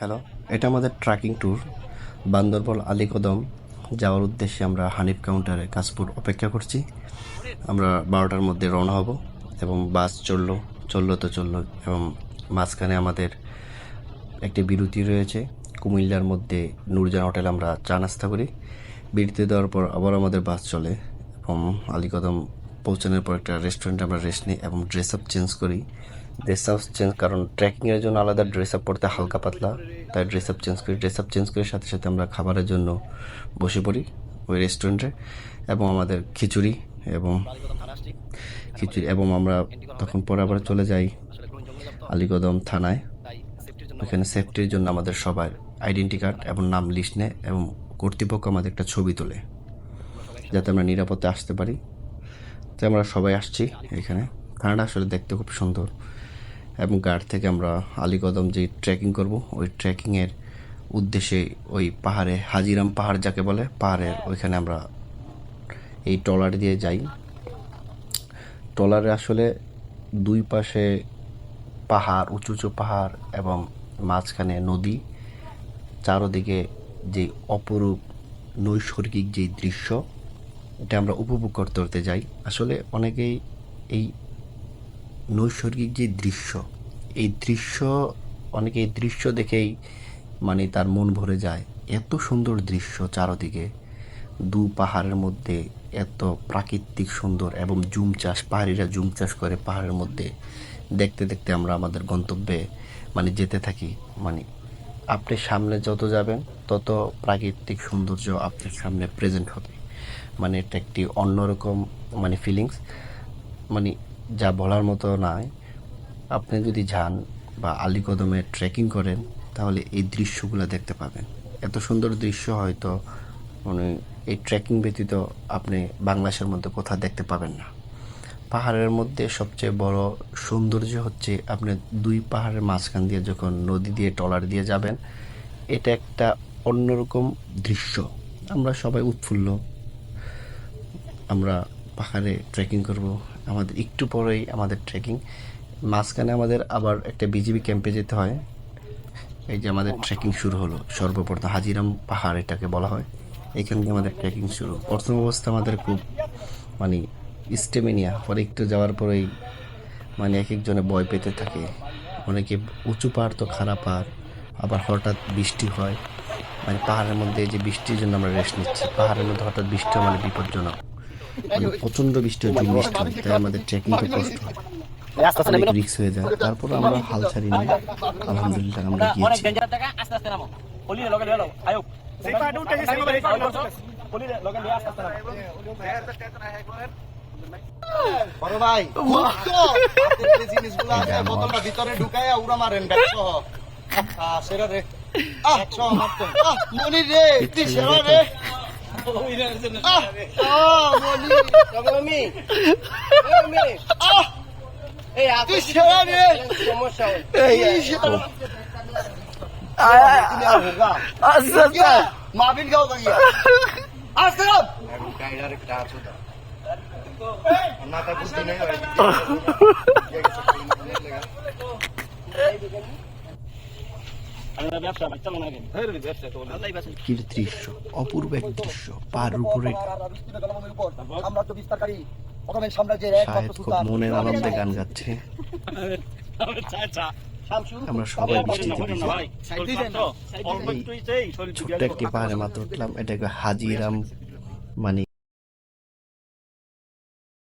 Hello, এটা আমাদের trekking tour. Bandarban Alikadam যাওয়ার উদ্দেশ্যে আমরা হানিফ কাউন্টারে কাশপুর অপেক্ষা করছি। আমরা 12টার মধ্যে রওনা হব এবং বাস চললো এবং মাঝখানে আমাদের একটি বিরতি রয়েছে। কুমিল্লার মধ্যে নূরজান হোটেল আমরা চা নাস্তা করি। বিরতি দেওয়ার পর আবার আমাদের বাস চলে এবং আলীকদম পৌঁছানোর পর একটা রেস্টুরেন্টে আমরা রেস্ট নিই এবং ড্রেস আপ চেঞ্জ করি। কারণ ট্রেকিংয়ের জন্য আলাদা ড্রেস আপ পরতে হালকা পাতলা, তাই ড্রেস আপ চেঞ্জ করি সাথে সাথে আমরা খাবারের জন্য বসে পড়ি ওই রেস্টুরেন্টে এবং আমাদের খিচুড়ি এবং আমরা তখন পরে আবার চলে যাই আলীকদম থানায়। ওখানে সেফটির জন্য আমাদের সবার আইডেন্টি কার্ড এবং নাম লিস্ট নেয় এবং কর্তৃপক্ষ আমাদের একটা ছবি তোলে যাতে আমরা নিরাপদে আসতে পারি। তাই আমরা সবাই আসছি। এখানে থানাটা আসলে দেখতে খুব সুন্দর এবং গাড় থেকে আমরা আলীকদম যে ট্রেকিং করব ওই ট্রেকিংয়ের উদ্দেশ্যে ওই পাহাড়ে হাজিরাম পাহাড় যাকে বলে পাহাড়ের ওইখানে আমরা এই ট্রলার দিয়ে যাই। ট্রলারে আসলে দুই পাশে পাহাড়, উঁচু উঁচু পাহাড় এবং মাঝখানে নদী, চারোদিকে যে অপরূপ নৈসর্গিক যেই দৃশ্য এটা আমরা উপভোগ করতে যাই। আসলে অনেকেই এই নৈসর্গিক যে অনেকে এই দৃশ্য দেখেই মানে তার মন ভরে যায়। এত সুন্দর দৃশ্য চারদিকে, দু পাহাড়ের মধ্যে এত প্রাকৃতিক সুন্দর এবং পাহাড়িরা জুম চাষ করে পাহাড়ের মধ্যে। দেখতে দেখতে আমরা আমাদের গন্তব্যে যেতে থাকি। আপনি সামনে যত যাবেন তত প্রাকৃতিক সৌন্দর্য আপনার সামনে প্রেজেন্ট হবে। এটা একটি অন্যরকম ফিলিংস, যা বলার মতো নয়। আপনি যদি যান বা আলীকদমে ট্রেকিং করেন তাহলে এই দৃশ্যগুলো দেখতে পাবেন। এত সুন্দর দৃশ্য হয়তো এই ট্রেকিং ব্যতীত আপনি বাংলাদেশের মধ্যে কোথাও দেখতে পাবেন না। পাহাড়ের মধ্যে সবচেয়ে বড় সৌন্দর্য হচ্ছে আপনি দুই পাহাড়ের মাঝখান দিয়ে যখন নদী দিয়ে ট্রলার দিয়ে যাবেন, এটা একটা অন্যরকম দৃশ্য। আমরা সবাই উৎফুল্ল, আমরা পাহাড়ে ট্রেকিং করব। আমাদের একটু পরেই আমাদের ট্রেকিং, মাঝখানে আমাদের আবার একটা বিজিবি ক্যাম্পে যেতে হয়। এই যে আমাদের ট্রেকিং শুরু হলো। সর্বপ্রথম হাজিরাম পাহাড় এটাকে বলা হয়, এখান থেকে আমাদের ট্রেকিং শুরু। প্রথম অবস্থা আমাদের খুব স্টেমিনিয়া, পরে একটু যাওয়ার পরেই এক একজনে ভয় পেতে থাকে। অনেকে উঁচু পাহাড় তো খারাপ পাহাড়, আবার হঠাৎ বৃষ্টি হয়। পাহাড়ের মধ্যে যে বৃষ্টির জন্য আমরা রেস্ট নিচ্ছি, পাহাড়ের মধ্যে হঠাৎ বৃষ্টি বিপজ্জনক, প্রচন্ড বৃষ্টি হয়, বৃষ্টি হয়, তাই আমাদের ট্রেকিংটা কষ্ট হয়, অনেক রিস্ক হয়ে যায়। তারপর আমরা হাল ছাড়িনি, আলহামদুলিল্লাহ আমরা গিয়েছি। বড় ভাই জিনিসগুলো আছে বোতলটা ভিতরে ঢুকাইয়া উড়া মারেন ব্যাগসহ। সেরা রে মনির রে, তুই সেরা রে। মাবিন গাও গিয়া কি দৃশ্য, অপূর্ব এক দৃশ্য। পাহাড়ের উপরে শাহেদ খুব মনের আনন্দে গান গাচ্ছে। আমরা সবাই বৃষ্টিতে ছোট্ট একটি পাহাড়ে মাত্র উঠলাম। এটা হাজিরাম